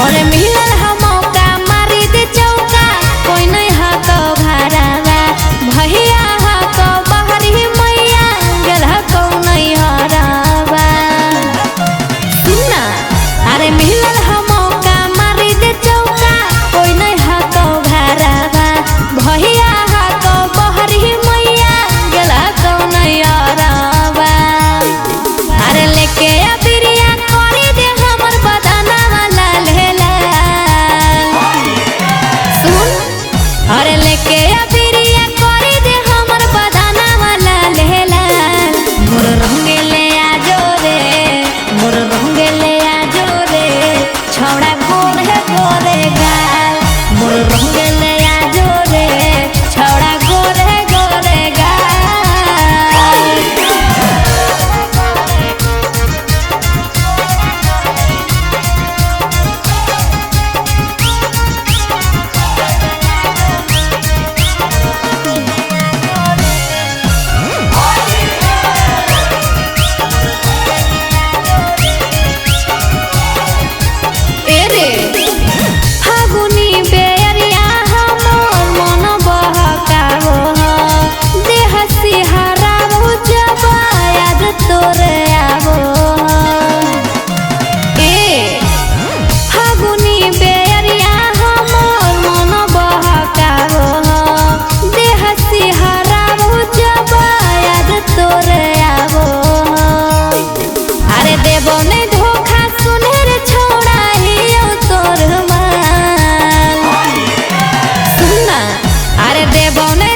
और मिलल हम मौका मारी दे चौका कोई नहीं हा तो भरावा भैया हा तो बहरी मैया गेल हा को नहीं हरावा सुनना अरे मिलल हम मौका मारी दे चौका कोई नहीं हा तो भरावा भैया हा तो बहरी मैया गेल हा को नहीं हरावा अरे लेके बिरिया करी दे हमर बदाना वाला लेला सुन अरे लेके बिरिया करी दे हमर बदाना वाला लेला मोर रंगे ले आजो रे मोर रंगे ले आजो रे छौड़ा गोर है गोरे गाल मोर रंगे ले आजो रे छौड़ा गोर है गोरे गाल तेरे फागुनी बेरिया हमर मन बहकावो देह सिहरावो जब याद तोरे आवो ए फागुनी बेरिया हमर मन बहकावो देह सिहरावो जब याद तोरे आवो अरे देबो ने धोखा सुने रे छोड़ा हियो तोर माल सुनना अरे देबो ने